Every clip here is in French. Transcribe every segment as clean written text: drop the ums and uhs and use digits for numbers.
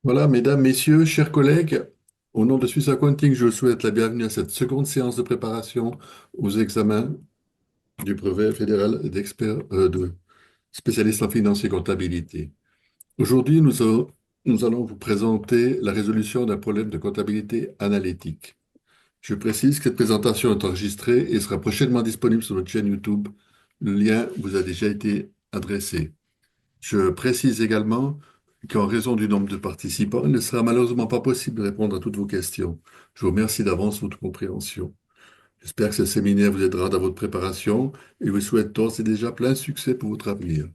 Voilà, mesdames, messieurs, chers collègues, au nom de Swiss Accounting, je vous souhaite la bienvenue à cette seconde séance de préparation aux examens du brevet fédéral d'expert de spécialiste en finance et comptabilité. Aujourd'hui, nous allons vous présenter la résolution d'un problème de comptabilité analytique. Je précise que cette présentation est enregistrée et sera prochainement disponible sur notre chaîne YouTube. Le lien vous a déjà été adressé. Je précise également qu'en raison du nombre de participants, il ne sera malheureusement pas possible de répondre à toutes vos questions. Je vous remercie d'avance pour votre compréhension. J'espère que ce séminaire vous aidera dans votre préparation et vous souhaite d'ores et déjà plein succès pour votre avenir.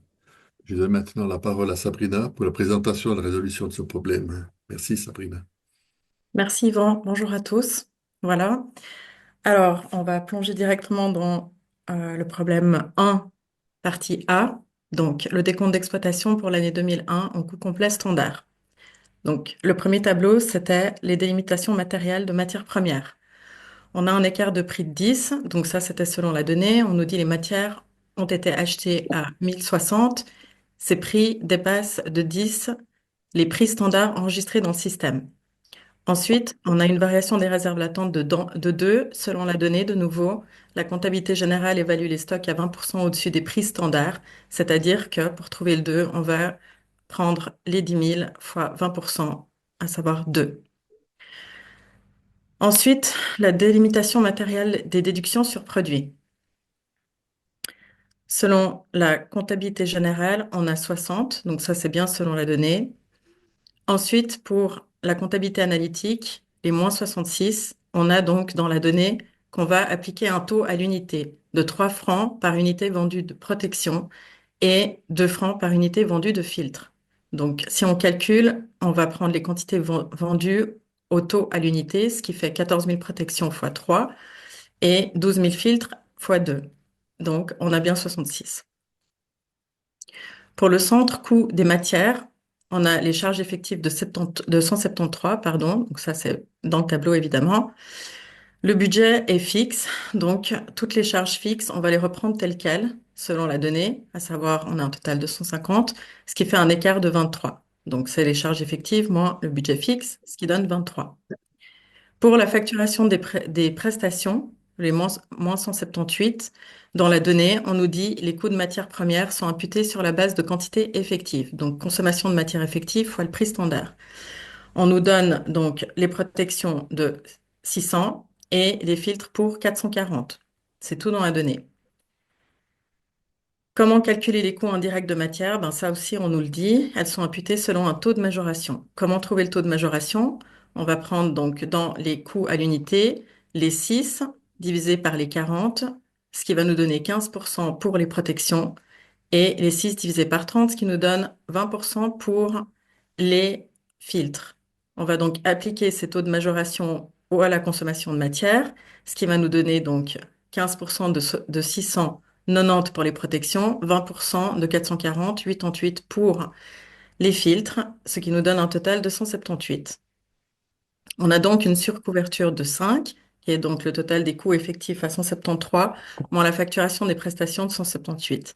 Je donne maintenant la parole à Sabrina pour la présentation et la résolution de ce problème. Merci, Sabrina. Merci Yvan, bonjour à tous. Voilà. Alors, on va plonger directement dans le problème 1, partie A. Donc, le décompte d'exploitation pour l'année 2001 en coût complet standard. Donc, le premier tableau, c'était les délimitations matérielles de matières premières. On a un écart de prix de 10, donc ça, c'était selon la donnée. On nous dit les matières ont été achetées à 1060. Ces prix dépassent de 10 les prix standards enregistrés dans le système. Ensuite, on a une variation des réserves latentes de 2 selon la donnée. De nouveau, la comptabilité générale évalue les stocks à 20% au-dessus des prix standards, c'est-à-dire que pour trouver le 2, on va prendre les 10 000 fois 20%, à savoir 2. Ensuite, la délimitation matérielle des déductions sur produits. Selon la comptabilité générale, on a 60, donc ça c'est bien selon la donnée. Ensuite, pour la comptabilité analytique, les moins 66, on a donc dans la donnée qu'on va appliquer un taux à l'unité de 3 francs par unité vendue de protection et 2 francs par unité vendue de filtre. Donc, si on calcule, on va prendre les quantités vendues au taux à l'unité, ce qui fait 14 000 protections fois 3 et 12 000 filtres fois 2. Donc, on a bien 66. Pour le centre coût des matières, on a les charges effectives de 173, pardon, donc ça c'est dans le tableau évidemment. Le budget est fixe, donc toutes les charges fixes, on va les reprendre telles quelles, selon la donnée, à savoir on a un total de 150, ce qui fait un écart de 23. Donc c'est les charges effectives moins le budget fixe, ce qui donne 23. Pour la facturation des prestations, les moins 178, dans la donnée, on nous dit les coûts de matières premières sont imputés sur la base de quantité effective. Donc, consommation de matière effective fois le prix standard. On nous donne donc les protections de 600 et les filtres pour 440. C'est tout dans la donnée. Comment calculer les coûts indirects de matière? Ben, ça aussi, on nous le dit. Elles sont imputées selon un taux de majoration. Comment trouver le taux de majoration? On va prendre donc dans les coûts à l'unité les 6 divisé par les 40, ce qui va nous donner 15% pour les protections, et les 6 divisé par 30, ce qui nous donne 20% pour les filtres. On va donc appliquer ces taux de majoration à la consommation de matière, ce qui va nous donner donc 15% de 690 pour les protections, 20% de 440, 88 pour les filtres, ce qui nous donne un total de 178. On a donc une surcouverture de 5, qui est donc le total des coûts effectifs à 173, moins la facturation des prestations de 178.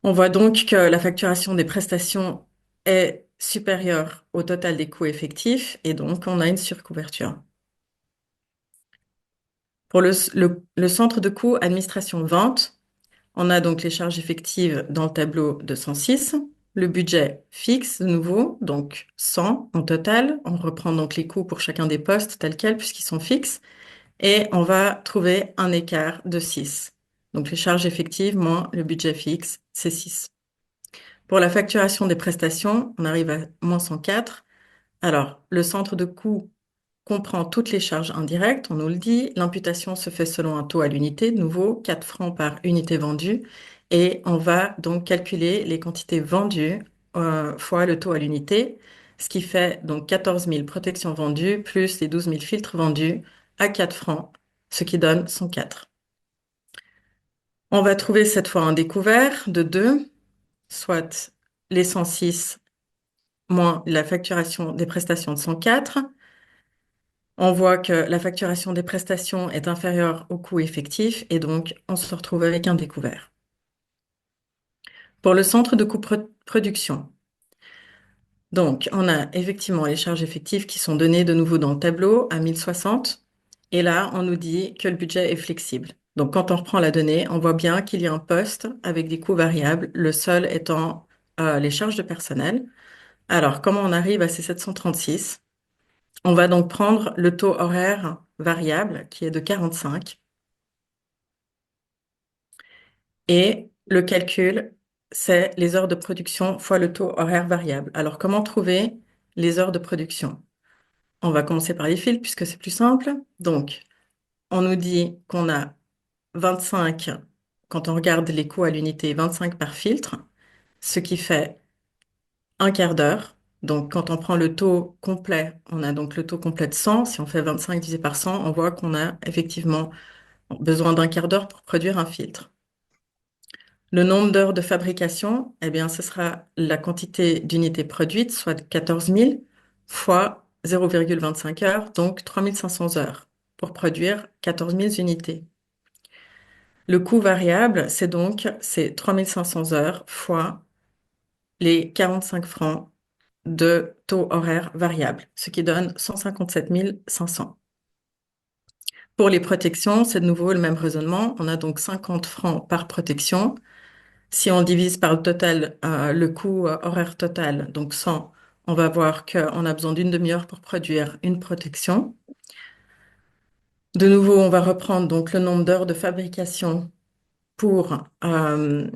On voit donc que la facturation des prestations est supérieure au total des coûts effectifs et donc on a une surcouverture. Pour le centre de coûts administration-vente, on a donc les charges effectives dans le tableau de 106, le budget fixe de nouveau, donc 100 en total. On reprend donc les coûts pour chacun des postes tels quels puisqu'ils sont fixes et on va trouver un écart de 6. Donc les charges effectives moins le budget fixe, c'est 6. Pour la facturation des prestations, on arrive à moins 104. Alors, le centre de coût comprend toutes les charges indirectes, on nous le dit. L'imputation se fait selon un taux à l'unité, de nouveau, 4 francs par unité vendue. Et on va donc calculer les quantités vendues fois le taux à l'unité, ce qui fait donc 14 000 protections vendues plus les 12 000 filtres vendus à 4 francs, ce qui donne 104. On va trouver cette fois un découvert de 2, soit les 106 moins la facturation des prestations de 104. On voit que la facturation des prestations est inférieure au coût effectif et donc on se retrouve avec un découvert. Pour le centre de coût production, Donc, on a effectivement les charges effectives qui sont données de nouveau dans le tableau à 1060. Et là, on nous dit que le budget est flexible. Donc, quand on reprend la donnée, on voit bien qu'il y a un poste avec des coûts variables, le seul étant les charges de personnel. Alors, comment on arrive à ces 736? On va donc prendre le taux horaire variable qui est de 45 et le calcul, c'est les heures de production fois le taux horaire variable. Alors, comment trouver les heures de production? On va commencer par les filtres puisque c'est plus simple. Donc, on nous dit qu'on a 25, quand on regarde les coûts à l'unité, 25 par filtre, ce qui fait un quart d'heure. Donc, quand on prend le taux complet, on a donc le taux complet de 100. Si on fait 25 divisé par 100, on voit qu'on a effectivement besoin d'un quart d'heure pour produire un filtre. Le nombre d'heures de fabrication, eh bien, ce sera la quantité d'unités produites, soit 14 000 fois 0,25 heures, donc 3 500 heures pour produire 14 000 unités. Le coût variable, c'est 3 500 heures fois les 45 francs de taux horaire variable, ce qui donne 157 500. Pour les protections, c'est de nouveau le même raisonnement. On a donc 50 francs par protection. Si on divise par le total, le coût horaire total, donc 100, on va voir qu'on a besoin d'une demi-heure pour produire une protection. De nouveau, on va reprendre donc le nombre d'heures de fabrication pour, euh,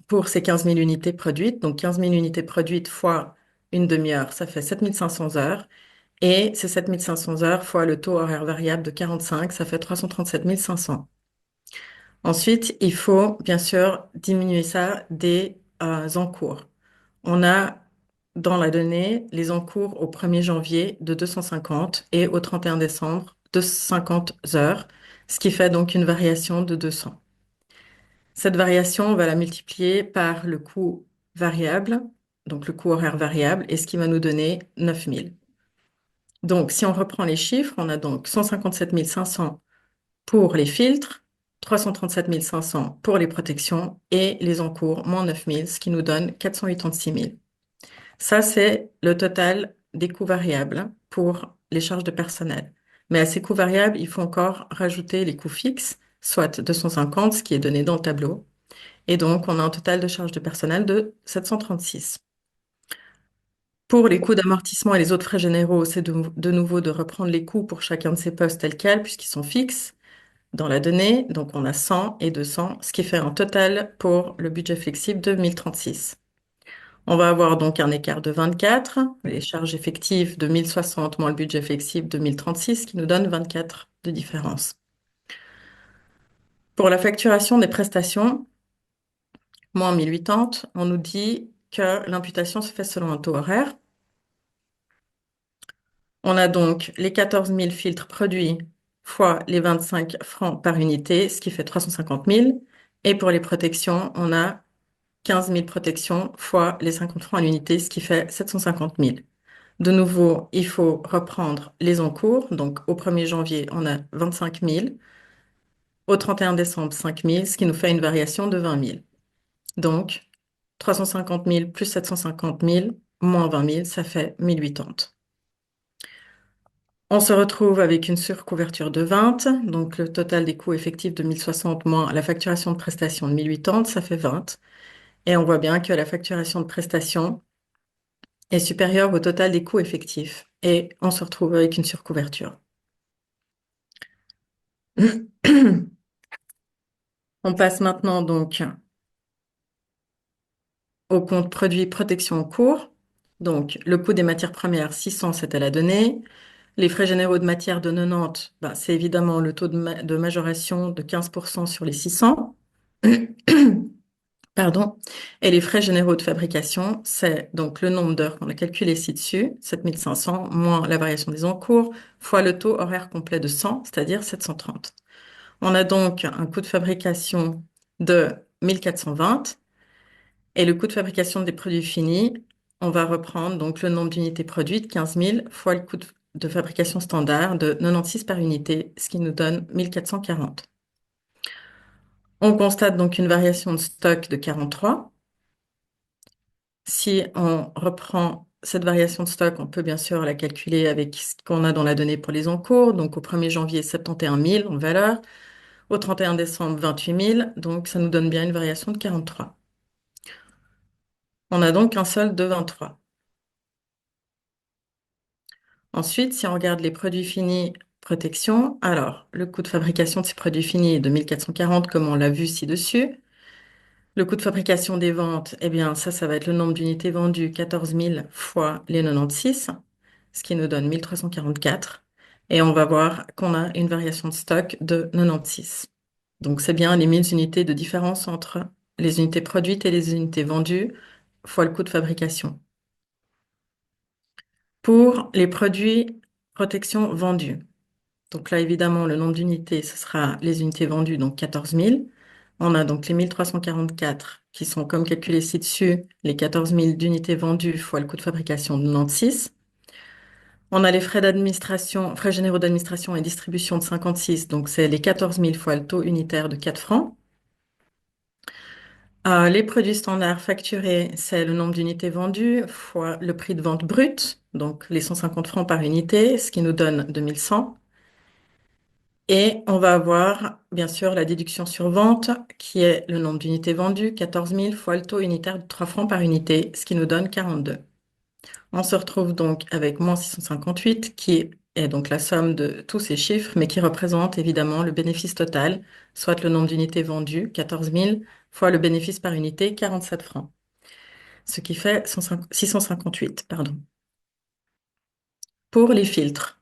pour ces 15 000 unités produites. Donc 15 000 unités produites fois une demi-heure, ça fait 7 500 heures. Et ces 7 500 heures fois le taux horaire variable de 45, ça fait 337 500. Ensuite, il faut bien sûr diminuer ça des encours. On a dans la donnée les encours au 1er janvier de 250 et au 31 décembre de 50 heures, ce qui fait donc une variation de 200. Cette variation, on va la multiplier par le coût variable, donc le coût horaire variable, et ce qui va nous donner 9 000. Donc, si on reprend les chiffres, on a donc 157 500 pour les filtres, 337 500 pour les protections et les encours, moins 9 000, ce qui nous donne 486 000. Ça, c'est le total des coûts variables pour les charges de personnel. Mais à ces coûts variables, il faut encore rajouter les coûts fixes, soit 250, ce qui est donné dans le tableau. Et donc, on a un total de charges de personnel de 736. Pour les coûts d'amortissement et les autres frais généraux, c'est de nouveau de reprendre les coûts pour chacun de ces postes tels quels, puisqu'ils sont fixes dans la donnée. Donc, on a 100 et 200, ce qui fait un total pour le budget flexible de 1036. On va avoir donc un écart de 24, les charges effectives de 1060 moins le budget flexible de 1036, qui nous donne 24 de différence. Pour la facturation des prestations, moins 1080, on nous dit que l'imputation se fait selon un taux horaire. On a donc les 14 000 filtres produits fois les 25 francs par unité, ce qui fait 350 000. Et pour les protections, on a 15 000 protections fois les 50 francs à l'unité, ce qui fait 750 000. De nouveau, il faut reprendre les encours. Donc, au 1er janvier, on a 25 000. Au 31 décembre, 5 000, ce qui nous fait une variation de 20 000. Donc, 350 000 plus 750 000 moins 20 000, ça fait 1080. On se retrouve avec une surcouverture de 20, donc le total des coûts effectifs de 1060 moins la facturation de prestation de 1080, ça fait 20. Et on voit bien que la facturation de prestation est supérieure au total des coûts effectifs. Et on se retrouve avec une surcouverture. On passe maintenant donc au compte produit protection en cours. Donc, le coût des matières premières, 600, c'était la donnée. Les frais généraux de matière de 90, bah, c'est évidemment le taux de majoration de 15% sur les 600. Pardon. Et les frais généraux de fabrication, c'est donc le nombre d'heures qu'on a calculé ci-dessus, 7500, moins la variation des encours, fois le taux horaire complet de 100, c'est-à-dire 730. On a donc un coût de fabrication de 1420 et le coût de fabrication des produits finis, on va reprendre donc le nombre d'unités produites, 15 000, fois le coût de fabrication standard de 96 par unité, ce qui nous donne 1440. On constate donc une variation de stock de 43. Si on reprend cette variation de stock, on peut bien sûr la calculer avec ce qu'on a dans la donnée pour les encours. Donc, au 1er janvier, 71 000 en valeur. Au 31 décembre, 28 000. Donc, ça nous donne bien une variation de 43. On a donc un solde de 23. Ensuite, si on regarde les produits finis protection, alors le coût de fabrication de ces produits finis est de 1440, comme on l'a vu ci-dessus. Le coût de fabrication des ventes, eh bien, ça va être le nombre d'unités vendues, 14 000 fois les 96, ce qui nous donne 1344. Et on va voir qu'on a une variation de stock de 96. Donc, c'est bien les 1000 unités de différence entre les unités produites et les unités vendues fois le coût de fabrication. Pour les produits protection vendus, donc là, évidemment, le nombre d'unités, ce sera les unités vendues, donc 14 000. On a donc les 1344 qui sont, comme calculé ci-dessus, les 14 000 d'unités vendues fois le coût de fabrication de 96. On a les frais d'administration, frais généraux d'administration et distribution de 56, donc c'est les 14 000 fois le taux unitaire de 4 francs. Les produits standards facturés, c'est le nombre d'unités vendues fois le prix de vente brut, donc les 150 francs par unité, ce qui nous donne 2100. Et on va avoir, bien sûr, la déduction sur vente, qui est le nombre d'unités vendues, 14 000 fois le taux unitaire de 3 francs par unité, ce qui nous donne 42. On se retrouve donc avec moins 658, qui est donc la somme de tous ces chiffres, mais qui représente évidemment le bénéfice total, soit le nombre d'unités vendues, 14 000, fois le bénéfice par unité, 47 francs, ce qui fait 658, pardon. Pour les filtres,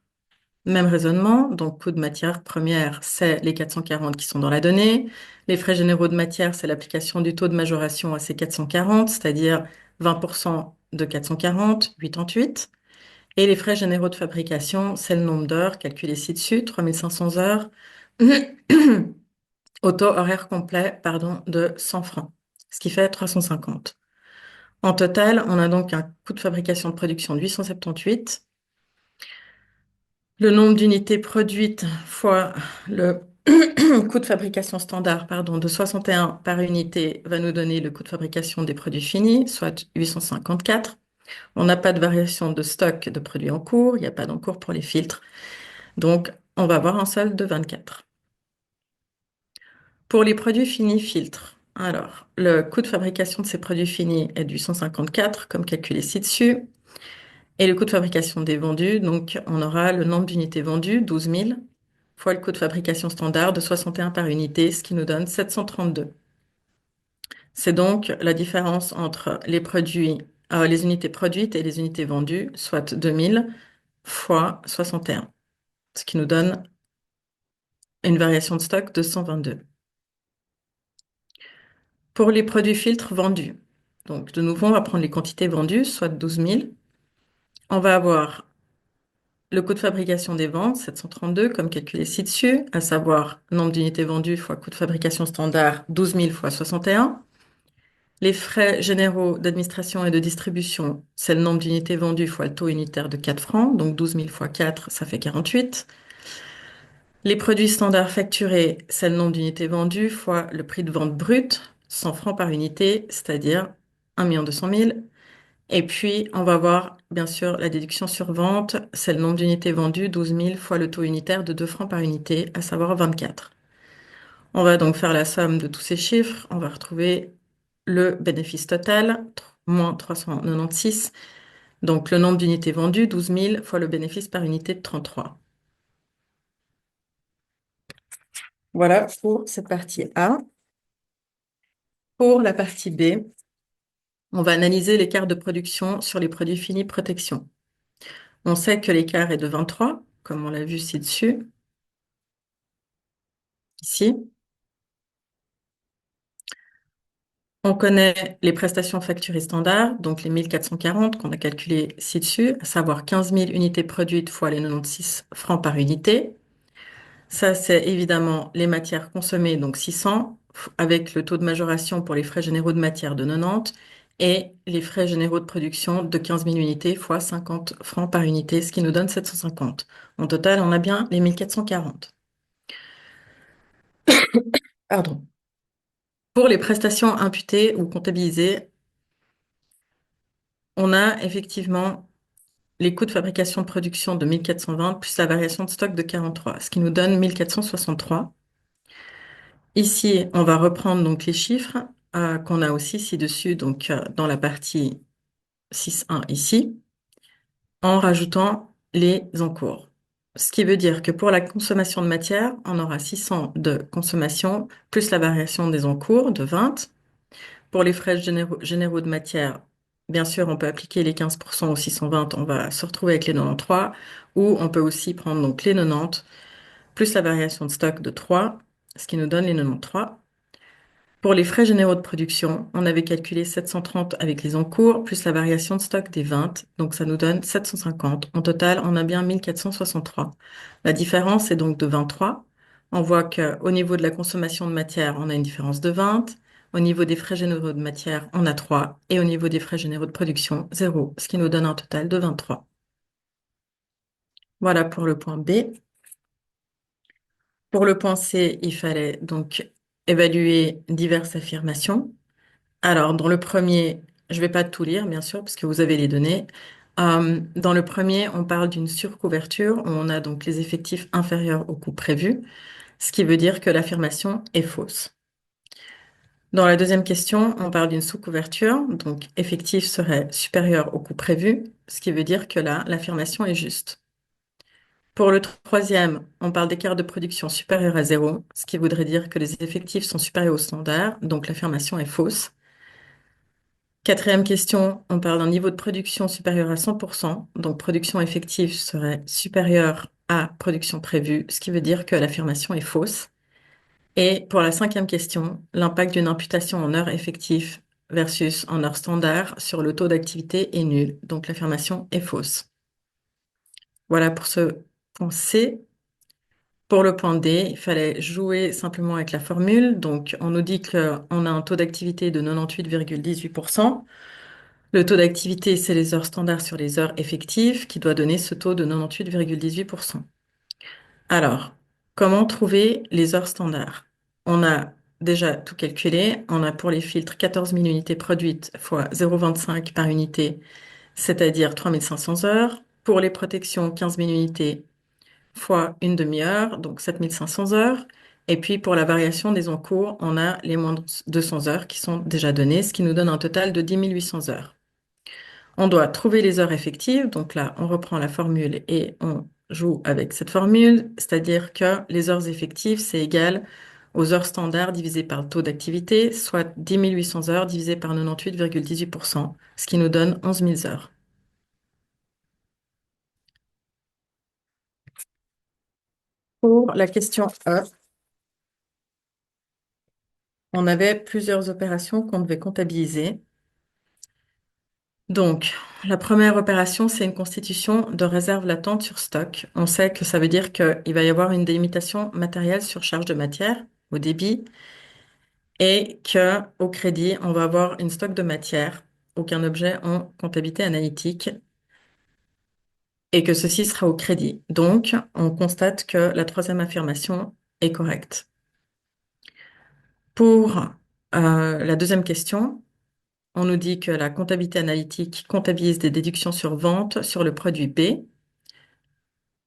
même raisonnement, donc coût de matière première, c'est les 440 qui sont dans la donnée. Les frais généraux de matière, c'est l'application du taux de majoration à ces 440, c'est-à-dire 20% de 440, 88. Et les frais généraux de fabrication, c'est le nombre d'heures calculé ci-dessus, 3500 heures, au taux horaire complet, pardon, de 100 francs, ce qui fait 350. En total, on a donc un coût de fabrication de production de 878. Le nombre d'unités produites fois le coût de fabrication standard, pardon, de 61 par unité va nous donner le coût de fabrication des produits finis, soit 854. On n'a pas de variation de stock de produits en cours, il n'y a pas d'encours pour les filtres. Donc, on va avoir un solde de 24. Pour les produits finis filtres, alors, le coût de fabrication de ces produits finis est de 854, comme calculé ci-dessus. Et le coût de fabrication des vendus, donc on aura le nombre d'unités vendues, 12 000, fois le coût de fabrication standard de 61 par unité, ce qui nous donne 732. C'est donc la différence entre les produits, les unités produites et les unités vendues, soit 2000 fois 61, ce qui nous donne une variation de stock de 122. Pour les produits filtres vendus, donc de nouveau, on va prendre les quantités vendues, soit 12 000. On va avoir le coût de fabrication des ventes, 732, comme calculé ci-dessus, à savoir nombre d'unités vendues fois coût de fabrication standard, 12 000 fois 61. Les frais généraux d'administration et de distribution, c'est le nombre d'unités vendues fois le taux unitaire de 4 francs, donc 12 000 fois 4, ça fait 48. Les produits standards facturés, c'est le nombre d'unités vendues fois le prix de vente brut, 100 francs par unité, c'est-à-dire 1 200 000. Et puis, on va voir, bien sûr, la déduction sur vente, c'est le nombre d'unités vendues, 12 000 fois le taux unitaire de 2 francs par unité, à savoir 24. On va donc faire la somme de tous ces chiffres. On va retrouver le bénéfice total, moins 396. Donc, le nombre d'unités vendues, 12 000 fois le bénéfice par unité de 33. Voilà pour cette partie A. Pour la partie B, on va analyser l'écart de production sur les produits finis protection. On sait que l'écart est de 23, comme on l'a vu ci-dessus, ici. On connaît les prestations facturées standards, donc les 1440 qu'on a calculées ci-dessus, à savoir 15 000 unités produites fois les 96 francs par unité. Ça, c'est évidemment les matières consommées, donc 600, avec le taux de majoration pour les frais généraux de matière de 90 et les frais généraux de production de 15 000 unités fois 50 francs par unité, ce qui nous donne 750. En total, on a bien les 1440. Pardon. Pour les prestations imputées ou comptabilisées, on a effectivement les coûts de fabrication de production de 1420 plus la variation de stock de 43, ce qui nous donne 1463. Ici, on va reprendre donc les chiffres qu'on a aussi ci-dessus, donc dans la partie 6.1 ici, en rajoutant les encours. Ce qui veut dire que pour la consommation de matière, on aura 600 de consommation plus la variation des encours de 20. Pour les frais généraux de matière, bien sûr, on peut appliquer les 15% au 620, on va se retrouver avec les 93, ou on peut aussi prendre donc les 90 plus la variation de stock de 3, ce qui nous donne les 93. Pour les frais généraux de production, on avait calculé 730 avec les encours, plus la variation de stock des 20, donc ça nous donne 750. En total, on a bien 1463. La différence est donc de 23. On voit qu'au niveau de la consommation de matière, on a une différence de 20. Au niveau des frais généraux de matière, on a 3. Et au niveau des frais généraux de production, 0, ce qui nous donne un total de 23. Voilà pour le point B. Pour le point C, il fallait donc évaluer diverses affirmations. Alors, dans le premier, je ne vais pas tout lire, bien sûr, parce que vous avez les données. Dans le premier, on parle d'une surcouverture, où on a donc les effectifs inférieurs au coût prévu, ce qui veut dire que l'affirmation est fausse. Dans la deuxième question, on parle d'une sous-couverture, donc effectif serait supérieur au coût prévu, ce qui veut dire que là, l'affirmation est juste. Pour le troisième, on parle d'écart de production supérieur à zéro, ce qui voudrait dire que les effectifs sont supérieurs au standard, donc l'affirmation est fausse. Quatrième question, on parle d'un niveau de production supérieur à 100%, donc production effective serait supérieure à production prévue, ce qui veut dire que l'affirmation est fausse. Et pour la cinquième question, l'impact d'une imputation en heures effectives versus en heures standard sur le taux d'activité est nul, donc l'affirmation est fausse. Voilà pour ce point C. Pour le point D, il fallait jouer simplement avec la formule. Donc, on nous dit qu'on a un taux d'activité de 98,18%. Le taux d'activité, c'est les heures standards sur les heures effectives qui doit donner ce taux de 98,18%. Alors, comment trouver les heures standards? On a déjà tout calculé. On a pour les filtres 14 000 unités produites fois 0,25 par unité, c'est-à-dire 3500 heures. Pour les protections, 15 000 unités fois une demi-heure, donc 7500 heures. Et puis pour la variation des encours, on a les moins de 200 heures qui sont déjà données, ce qui nous donne un total de 10 800 heures. On doit trouver les heures effectives. Donc là, on reprend la formule et on joue avec cette formule, c'est-à-dire que les heures effectives, c'est égal aux heures standards divisées par le taux d'activité, soit 10 800 heures divisé par 98,18%, ce qui nous donne 11 000 heures. Pour la question E, on avait plusieurs opérations qu'on devait comptabiliser. Donc, la première opération, c'est une constitution de réserve latente sur stock. On sait que ça veut dire qu'il va y avoir une délimitation matérielle sur charge de matière au débit et que au crédit, on va avoir une stock de matière, aucun objet en comptabilité analytique, et que ceci sera au crédit. Donc, on constate que la troisième affirmation est correcte. Pour la deuxième question, on nous dit que la comptabilité analytique comptabilise des déductions sur vente sur le produit B.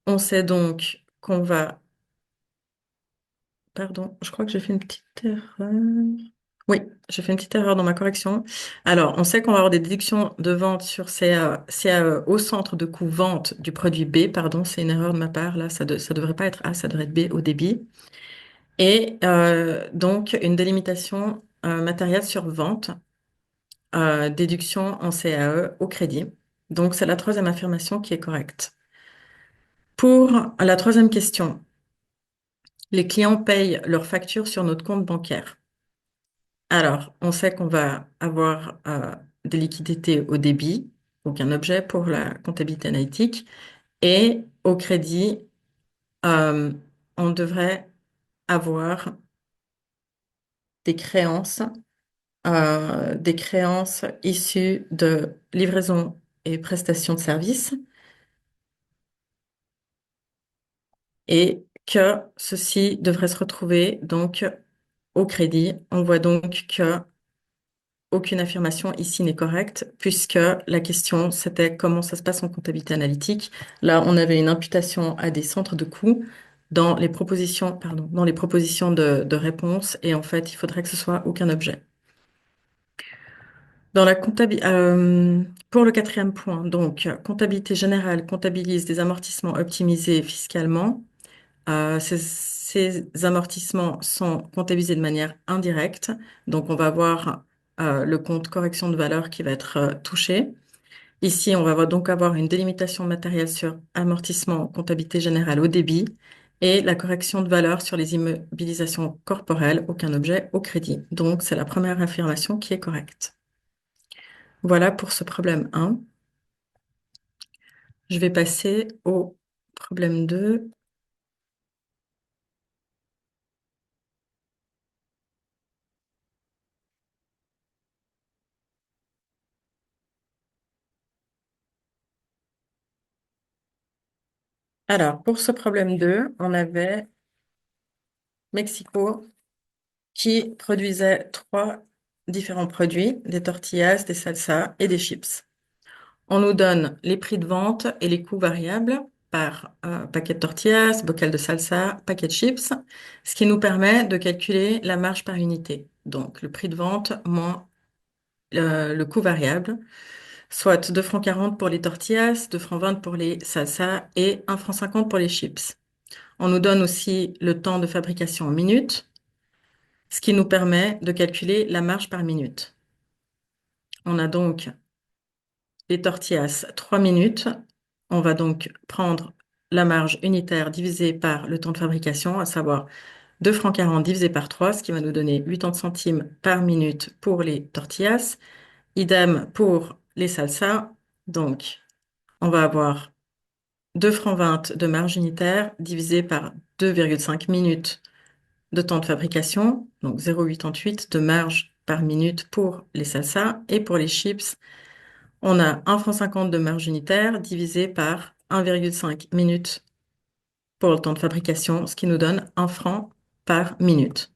On sait donc qu'on va... Pardon, je crois que j'ai fait une petite erreur. Oui, j'ai fait une petite erreur dans ma correction. Alors, on sait qu'on va avoir des déductions de vente sur CAE au centre de coût vente du produit B. Pardon, c'est une erreur de ma part. Là, ça devrait pas être A, ça devrait être B au débit. Et donc, une délimitation matérielle sur vente, déduction en CAE au crédit. Donc, c'est la troisième affirmation qui est correcte. Pour la troisième question, les clients payent leurs factures sur notre compte bancaire. Alors, on sait qu'on va avoir des liquidités au débit, aucun objet pour la comptabilité analytique, et au crédit, euh, on devrait avoir des créances issues de livraison et prestations de services, et que ceci devrait se retrouver donc au crédit. On voit donc que aucune affirmation ici n'est correcte, puisque la question, c'était comment ça se passe en comptabilité analytique. Là, on avait une imputation à des centres de coûts dans les propositions, pardon, dans les propositions de réponse, et en fait, il faudrait que ce soit aucun objet. Dans la pour le quatrième point, donc, comptabilité générale comptabilise des amortissements optimisés fiscalement. Ces amortissements sont comptabilisés de manière indirecte. Donc, on va avoir le compte correction de valeur qui va être touché. Ici, on va donc avoir une délimitation matérielle sur amortissement, comptabilité générale au débit et la correction de valeur sur les immobilisations corporelles, aucun objet au crédit. Donc, c'est la première affirmation qui est correcte. Voilà pour ce problème 1. Je vais passer au problème 2. Alors, pour ce problème 2, on avait Mexico qui produisait 3 différents produits, des tortillas, des salsas et des chips. On nous donne les prix de vente et les coûts variables par paquet de tortillas, bocal de salsa, paquet de chips, ce qui nous permet de calculer la marge par unité. Donc, le prix de vente moins le coût variable, soit 2,40 francs pour les tortillas, 2,20 francs pour les salsas et 1,50 franc pour les chips. On nous donne aussi le temps de fabrication en minutes, ce qui nous permet de calculer la marge par minute. On a donc les tortillas 3 minutes. On va donc prendre la marge unitaire divisée par le temps de fabrication, à savoir 2,40 francs divisé par 3, ce qui va nous donner 80 centimes par minute pour les tortillas. Idem pour les salsas. Donc, on va avoir 2,20 francs de marge unitaire divisé par 2,5 minutes de temps de fabrication, donc 0,88 de marge par minute pour les salsas. Et pour les chips, on a 1,50 franc de marge unitaire divisé par 1,5 minutes pour le temps de fabrication, ce qui nous donne 1 franc par minute.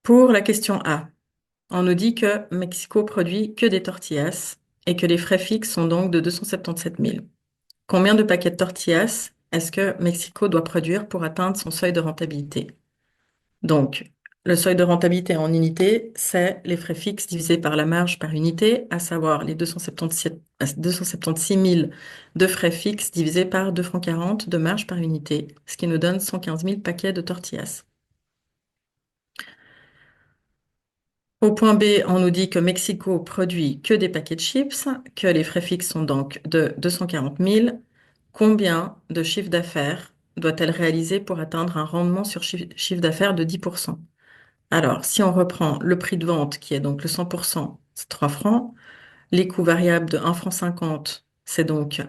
Pour la question A, on nous dit que Mexico produit que des tortillas et que les frais fixes sont donc de 277 000. Combien de paquets de tortillas est-ce que Mexico doit produire pour atteindre son seuil de rentabilité? Donc, le seuil de rentabilité en unité, c'est les frais fixes divisés par la marge par unité, à savoir les 276 000 de frais fixes divisés par 2,40 francs de marge par unité, ce qui nous donne 115 000 paquets de tortillas. Au point B, on nous dit que Mexico produit que des paquets de chips, que les frais fixes sont donc de 240 000. Combien de chiffre d'affaires doit-elle réaliser pour atteindre un rendement sur chiffre d'affaires de 10%? Alors, si on reprend le prix de vente, qui est donc le 100%, c'est 3 francs. Les coûts variables de 1,50 franc, c'est donc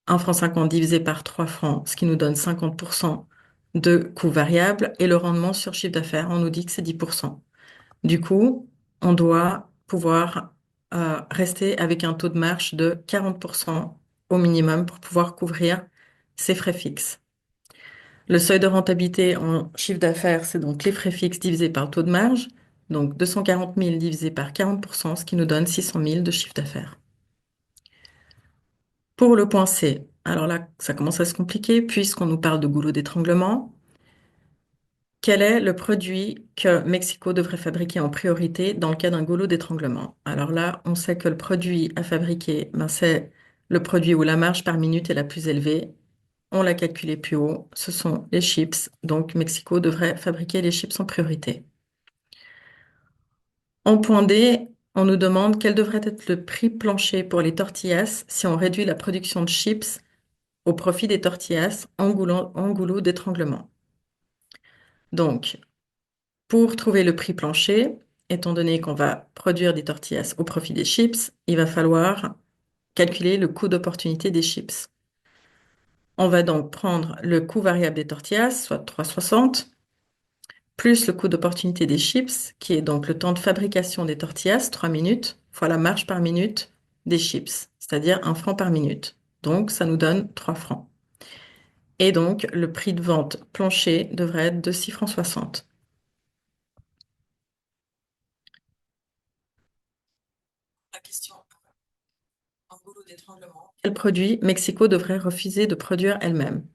1,50 franc divisé par 3 francs, ce qui nous donne 50% de coûts variables. Et le rendement sur chiffre d'affaires, on nous dit que c'est 10%. Du coup, on doit pouvoir rester avec un taux de marge de 40% au minimum pour pouvoir couvrir ses frais fixes. Le seuil de rentabilité en chiffre d'affaires, c'est donc les frais fixes divisés par le taux de marge. Donc 240 000 divisé par 40%, ce qui nous donne 600 000 de chiffre d'affaires. Pour le point C, alors là, ça commence à se compliquer puisqu'on nous parle de goulot d'étranglement. Quel est le produit que Mexico devrait fabriquer en priorité dans le cas d'un goulot d'étranglement? Alors là, on sait que le produit à fabriquer, ben, c'est le produit où la marge par minute est la plus élevée. On l'a calculé plus haut, ce sont les chips. Donc Mexico devrait fabriquer les chips en priorité. En point D, on nous demande quel devrait être le prix plancher pour les tortillas si on réduit la production de chips au profit des tortillas en goulot d'étranglement. Donc, pour trouver le prix plancher, étant donné qu'on va produire des tortillas au profit des chips, il va falloir calculer le coût d'opportunité des chips. On va donc prendre le coût variable des tortillas, soit 3,60, plus le coût d'opportunité des chips, qui est donc le temps de fabrication des tortillas, 3 minutes, fois la marge par minute des chips, c'est-à-dire 1 franc par minute. Donc, ça nous donne 3 francs. Et donc, le prix de vente plancher devrait être de 6,60 francs. quel produit Mexico devrait refuser de produire elle-même?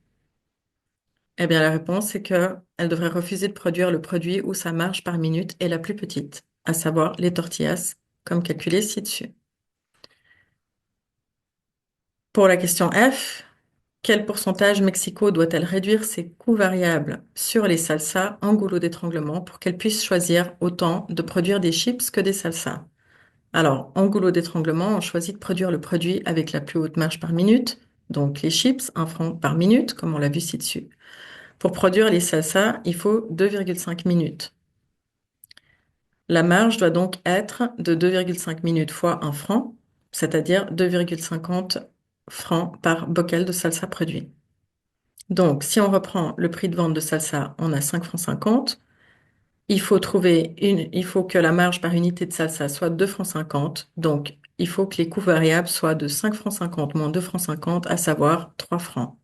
Eh bien, la réponse est que elle devrait refuser de produire le produit où sa marge par minute est la plus petite, à savoir les tortillas, comme calculé ci-dessus. Pour la question F, quel pourcentage Mexico doit-elle réduire ses coûts variables sur les salsas en goulot d'étranglement pour qu'elle puisse choisir autant de produire des chips que des salsas? Alors, en goulot d'étranglement, on choisit de produire le produit avec la plus haute marge par minute, donc les chips, 1 franc par minute, comme on l'a vu ci-dessus. Pour produire les salsas, il faut 2,5 minutes. La marge doit donc être de 2,5 minutes fois 1 franc, c'est-à-dire 2,50 francs par bocal de salsa produit. Donc, si on reprend le prix de vente de salsa, on a 5 francs 50. Il faut que la marge par unité de salsa soit 2 francs 50. Donc, il faut que les coûts variables soient de 5 francs 50 moins 2 francs 50, à savoir 3 francs.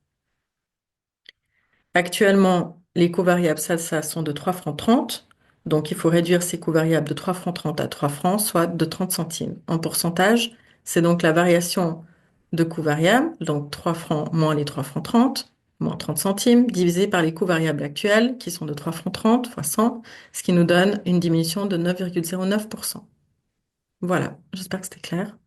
Actuellement, les coûts variables salsa sont de 3 francs 30. Donc, il faut réduire ces coûts variables de 3 francs 30 à 3 francs, soit de 30 centimes. En pourcentage, c'est donc la variation de coûts variables, donc 3 francs moins les 3 francs 30, moins 30 centimes, divisé par les coûts variables actuels, qui sont de 3 francs 30 fois 100, ce qui nous donne une diminution de 9,09%. Voilà, j'espère que c'était clair.